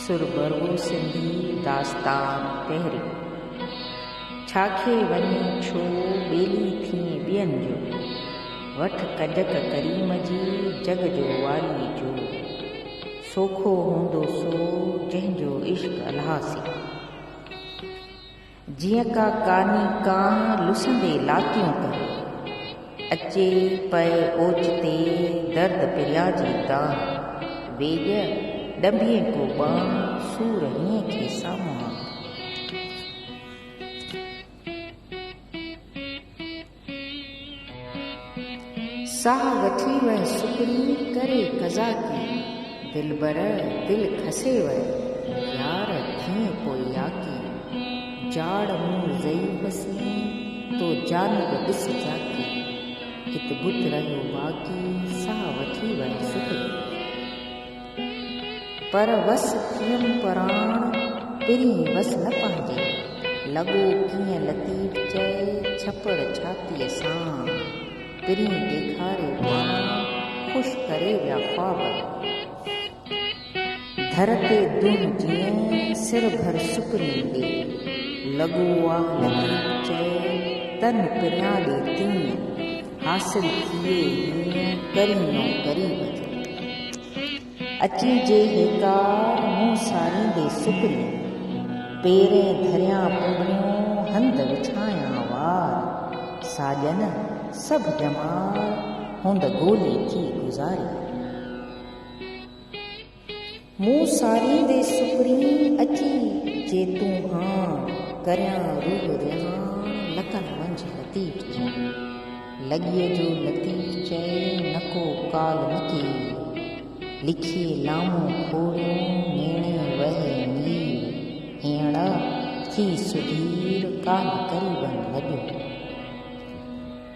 सुरबरवो सिंधी दास्तान पहिरीं। छाखे वञे छो ॿेली थी ॿियनि जो, वठ कजक करीम जी जग जो वाली जो, सोखो हूंदो सो जंहिंजो इश्क अल्हासी। जीअं का कानी कां लुसंदे लातियूं करे, अचे पए ओचिते दर्द पिरिया जी दाह, वेॼ डंभिए को बाण सूर हीअं खे साम्हूं आ। साह वठी वह सुकरी करे कज़ा की, दिलबर दिल खसे वह यार कीअं पोइ याकी, जाड़ मुंहुं ज़ईफ़ सी तो जानब ॾिस जाकी, हित बुत रहियो बाक़ी साह वठी वह सुकरी। पर वस थियमि पराण पिरीं वस न पंहिंजे, लॻो कीअं लतीफ़ चए छपड़ छातीअ सां, पिरीं ॾेखारे पाण ख़ुशि करे विया ख्वाब। धर ते दुम जीअं सिर भर सुकरी ॾे, लॻो आ लतीफ़ चए तन पिरियां ॾे तीअं, हासिल थिए हीअं करीनो करीब जो। अची जे हेकार मूं सारींदे सुकरी, पेरें धरियां पुंडियूं हंध विछायां वार, साॼन सभु ॼमार हुंद गोली थी गुज़ारी। मूं सारींदे सुकरी अची जे तूं हां, करियां रूह रिहान लकन मंझ लतीफ़ जी, लॻीअ जो लतीफ़ चए नको काल न की, लिखिए लामो खोड़ियो नेणे वहे नीर, हीअण थी सुधीर काल करीबन लॻियो।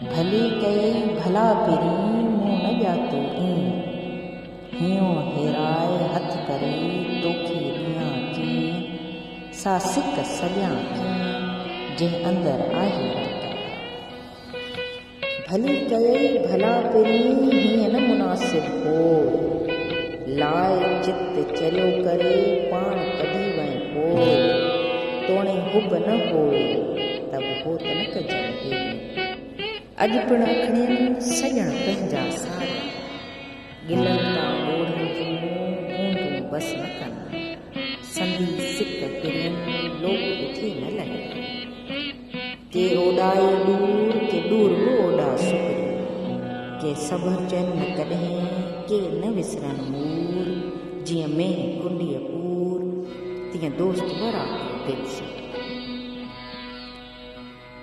भले कई भला पिरीं मूं न ॼातो ईं, हीअं हेराए हथ करे तोखे ॾियां कीअं, सा सिक सॼां कीअं जंहिं अंदर आहे राता। भली कई भला पिरीं हीअं न मुनासिब हो, लाए चित चलियो करे पाण कढी वञ पोइ, तोणे हुब न होए तब हो त न कजनि हेॾी। अॼु पिण अखड़ियनि सॼण पंहिंजा सारा, गिलनि तां ॻोढ़नि जूं बूंदूं बस न कनि, संदी सिक पिरियुनि लोक ॾिठे न लॻे। के ओॾाए दूर के दूर बि ओॾा सुकरी, के सभु चयनि न कॾहिं के न विसरनि मूर, जीअं में कुंडीअ पूर तीअं दोस्त वरा दिलि से।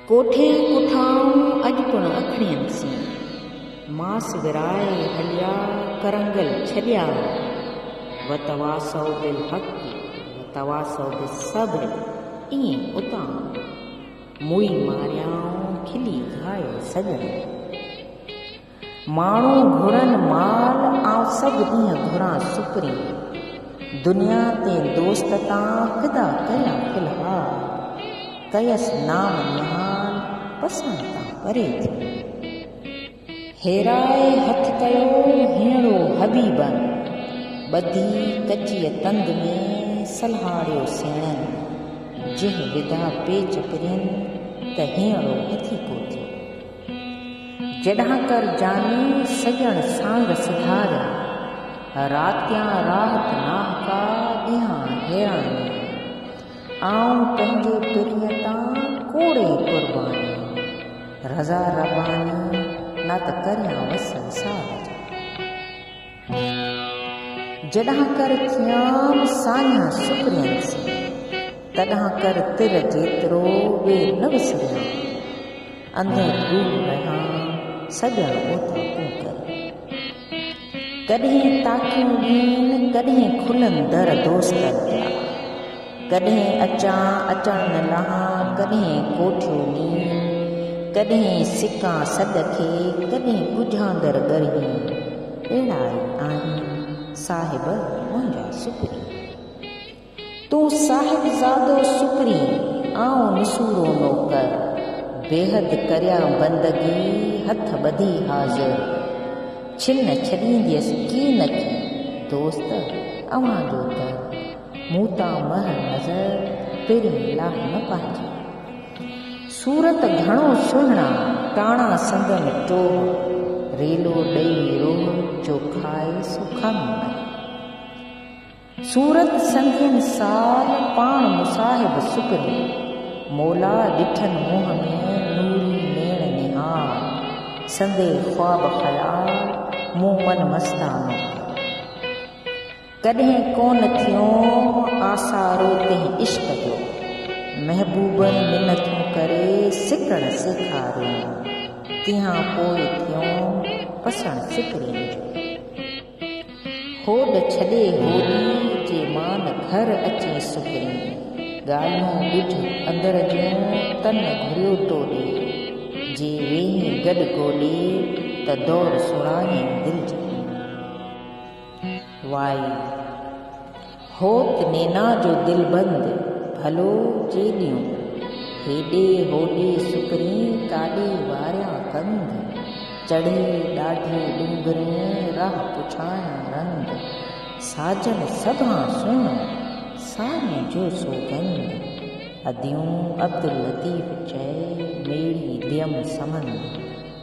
कोठे कुठाऊं अॼु पिण अखड़ियनि सी, मास विराए हलिया करंगल छॾिया, वतवासो बिल हक़ वतवासो बिल सब्र, ईअं उतां मुई मारियाऊं खिली घाए सॼण। माण्हू घुरनि माल आउं सभु ॾींहं घुरां सुकरी, दुनिया ते दोस्त तां फ़िदा कयां फ़िलहाल, कयसि नाम निहाल पसंदि तां परे थी। हेराए हथ कयो हीअड़ो हबीबन, ॿधी कचीअ तंद में सलहाड़ियो सेणनि, जिह विधा पेच पिरियनि त हीअड़ो हथी को थियो। जॾां कर जानी सॼण सांग सिधारिया, रातियां राहत नाहका ॾियां हैरानी, आऊं पंहिंजे पिरीअ तां कोड़े कुर्बानी, रज़ा रबानी न त करियां वसल साल जा। जॾां कर थियां साञा सुकरियनि सी, तॾां कर तिर जेतिरो वे न विसरियां, अंदर डूब रहियां सॼण ओता तूं कर। कॾहिं ताकियूं ॾीन कॾहिं खुलनि दर दोस्तनि जा, कॾहिं अचां अचण न लहां कॾहिं कोठियूं नीं, कॾहिं सिकां सॾ खे कॾहिं ॻुझांदड़ ॻरही, अहिड़ा ई आहिनि साहिब मुंहिंजा सुकरी। तूं साहिबज़ादो सुकरी आऊं निसूरो नौकर, बेहद करिया बंदगी हथ ॿधी हाज़िर, छिन छॾींदसि की न की दोस्त अव्हां जो दर। मूता मह नज़र पहिरीं लाह न पाइजे। सूरत घणो सुहिणा टाणा संदन टोह, रेलो ॾेई रोह जो खाए सुखम। सूरत संधियन साल पाण मुसाहिब सुकरी, मौला ॾिठन मुंहं में नूरी नेण निहार। संदे ख्वाब ख़याल मूं मन मस्तानो, कॾहिं कोन थियो आसारो तंहिं इश्क जो। महबूबनि मिनतूं करे सिकण सेखारियो, तिहां पोइ थियो पसण सिकरियुनि जो। होॾ छॾे होॾी जे मान घर अचे सुकरी, ॻाल्हियूं ॿुध अंदर जूं तन घुरियो तो ॾे। जे वेही गॾु ॻोल्हे त दौर सुणाए दिलि जी। वाई होत नैना जो दिलबंद भलो चेॾियूं, हेॾे होॾे सुकरी काॾे वारिया कंध। चढ़े ॾाढे ॾूंगरे राह पुछाया रंग, साजन सभां सुहिणो सारे जो सौगंध। अदियूं अब्दुल लतीफ़ चए मेड़ी दियम समंद।